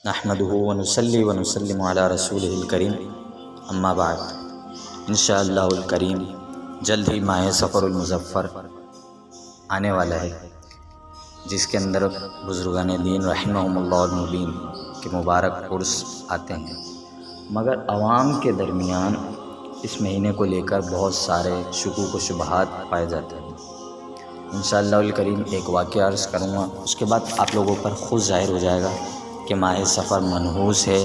نحمده ونصلي ونسلم علی رسولہ الکریم، اما بعد۔ انشاءاللہ الکریم جلد ہی ماہ سفر المظفر آنے والا ہے، جس کے اندر بزرگان دین رحمہم اللہ المبین کے مبارک عرس آتے ہیں، مگر عوام کے درمیان اس مہینے کو لے کر بہت سارے شکوک و شبہات پائے جاتے ہیں۔ انشاءاللہ الکریم ایک واقعہ عرض کروں گا، اس کے بعد آپ لوگوں پر خود ظاہر ہو جائے گا کہ ماہ سفر منحوس ہے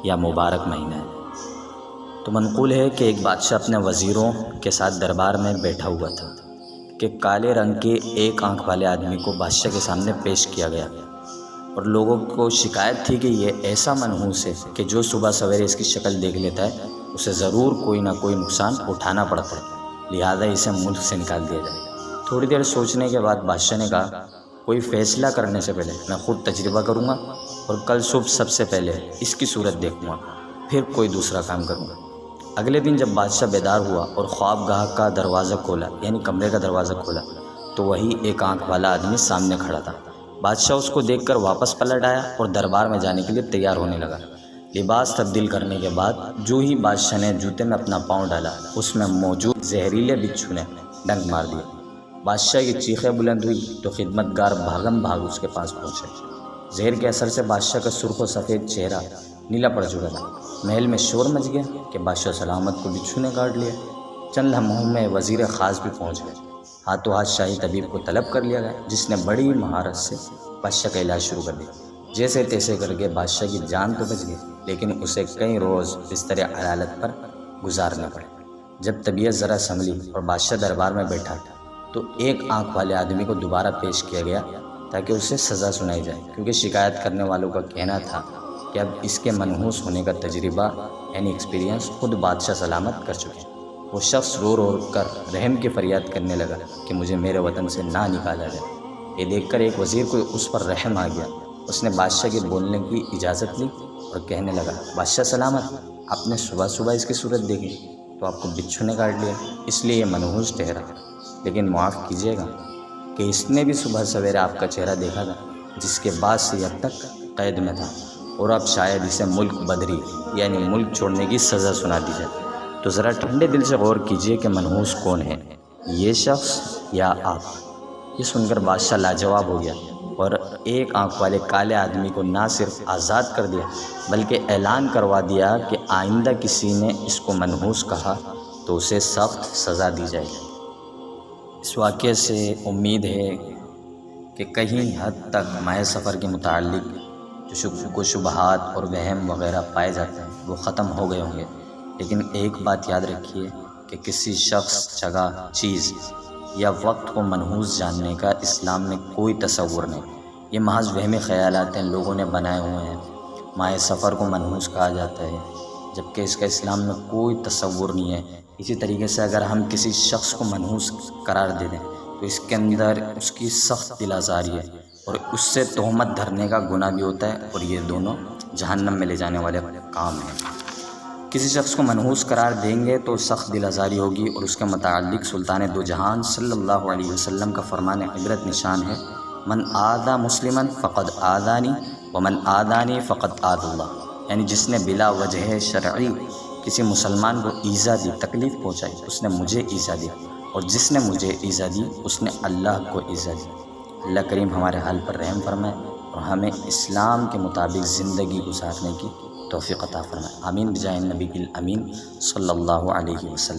یا مبارک مہینہ ہے۔ تو منقول ہے کہ ایک بادشاہ اپنے وزیروں کے ساتھ دربار میں بیٹھا ہوا تھا کہ کالے رنگ کے ایک آنکھ والے آدمی کو بادشاہ کے سامنے پیش کیا گیا، اور لوگوں کو شکایت تھی کہ یہ ایسا منحوس ہے کہ جو صبح سویرے اس کی شکل دیکھ لیتا ہے اسے ضرور کوئی نہ کوئی نقصان اٹھانا پڑتا ہے، لہذا اسے ملک سے نکال دیا جائے۔ تھوڑی دیر سوچنے کے بعد بادشاہ نے کہا، کوئی فیصلہ کرنے سے پہلے میں خود تجربہ کروں گا، اور کل صبح سب سے پہلے اس کی صورت دیکھوں گا، پھر کوئی دوسرا کام کروں گا۔ اگلے دن جب بادشاہ بیدار ہوا اور خواب گاہ کا دروازہ کھولا، یعنی کمرے کا دروازہ کھولا، تو وہی ایک آنکھ والا آدمی سامنے کھڑا تھا۔ بادشاہ اس کو دیکھ کر واپس پلٹ آیا اور دربار میں جانے کے لیے تیار ہونے لگا۔ لباس تبدیل کرنے کے بعد جو ہی بادشاہ نے جوتے میں اپنا پاؤں ڈالا، اس میں موجود زہریلے بچھو نے ڈنک مار دیا۔ بادشاہ کی چیخیں بلند ہوئی تو خدمتگار بھاگم بھاگ اس کے پاس پہنچے۔ زہر کے اثر سے بادشاہ کا سرخ و سفید چہرہ نیلا پڑ چکا تھا۔ محل میں شور مچ گیا کہ بادشاہ سلامت کو بچھو نے کاٹ لیا۔ چند لمحوں میں وزیر خاص بھی پہنچ گئے۔ ہاتھوں ہاتھ شاہی طبیب کو طلب کر لیا گیا، جس نے بڑی مہارت سے بادشاہ کا علاج شروع کر دیا۔ جیسے تیسے کر کے بادشاہ کی جان تو بچ گئی، لیکن اسے کئی روز بستر عدالت پر گزارنے پڑے۔ جب طبیعت ذرا سنبھلی اور بادشاہ دربار میں بیٹھا تو ایک آنکھ والے آدمی کو دوبارہ پیش کیا گیا تاکہ اسے سزا سنائی جائے، کیونکہ شکایت کرنے والوں کا کہنا تھا کہ اب اس کے منحوس ہونے کا تجربہ یعنی ایکسپیرینس خود بادشاہ سلامت کر چکے۔ وہ شخص رو رو کر رحم کی فریاد کرنے لگا کہ مجھے میرے وطن سے نہ نکالا جائے۔ یہ دیکھ کر ایک وزیر کو اس پر رحم آ گیا۔ اس نے بادشاہ کے بولنے کی اجازت لی اور کہنے لگا، بادشاہ سلامت، آپ نے صبح صبح اس کی صورت دیکھی تو آپ کو بچھو نے کاٹ لیا، اس لیے یہ منحوس ٹھہرا، لیکن معاف کیجیے گا کہ اس نے بھی صبح سویرے آپ کا چہرہ دیکھا تھا، جس کے بعد سے اب تک قید میں تھا، اور اب شاید اسے ملک بدری یعنی ملک چھوڑنے کی سزا سنا دی جائے۔ تو ذرا ٹھنڈے دل سے غور کیجیے کہ منحوس کون ہے، یہ شخص یا آپ؟ یہ سن کر بادشاہ لاجواب ہو گیا اور ایک آنکھ والے کالے آدمی کو نہ صرف آزاد کر دیا بلکہ اعلان کروا دیا کہ آئندہ کسی نے اس کو منحوس کہا تو اسے سخت سزا دی جائے گی۔ اس واقعے سے امید ہے کہ کہیں حد تک ماہ سفر کے متعلق جو شکوک و شبہات اور وہم وغیرہ پائے جاتے ہیں وہ ختم ہو گئے ہوں گے، لیکن ایک بات یاد رکھیے کہ کسی شخص، جگہ، چیز یا وقت کو منحوس جاننے کا اسلام میں کوئی تصور نہیں۔ یہ محض وہمی خیالات ہیں، لوگوں نے بنائے ہوئے ہیں۔ ماہ سفر کو منحوس کہا جاتا ہے، جبکہ اس کا اسلام میں کوئی تصور نہیں ہے۔ اسی طریقے سے اگر ہم کسی شخص کو منحوس قرار دے دیں تو اس کے اندر اس کی سخت دل آزاری ہے، اور اس سے تہمت دھرنے کا گناہ بھی ہوتا ہے، اور یہ دونوں جہنم میں لے جانے والے کام ہیں۔ کسی شخص کو منحوس قرار دیں گے تو سخت دل آزاری ہوگی، اور اس کے متعلق سلطان دو جہان صلی اللہ علیہ وسلم کا فرمان عبرت نشان ہے، من آذی مسلما فقد آذانی ومن آذانی فقد آذی اللہ، یعنی جس نے بلا وجہ شرعی کسی مسلمان کو ایذا دی، تکلیف پہنچائی، اس نے مجھے ایذا دی، اور جس نے مجھے ایذا دی اس نے اللہ کو ایذا دی۔ اللہ کریم ہمارے حال پر رحم فرمائے اور ہمیں اسلام کے مطابق زندگی گزارنے کی توفیق عطا فرمائے۔ آمین بجاہ النبی الامین صلی اللہ علیہ وسلم۔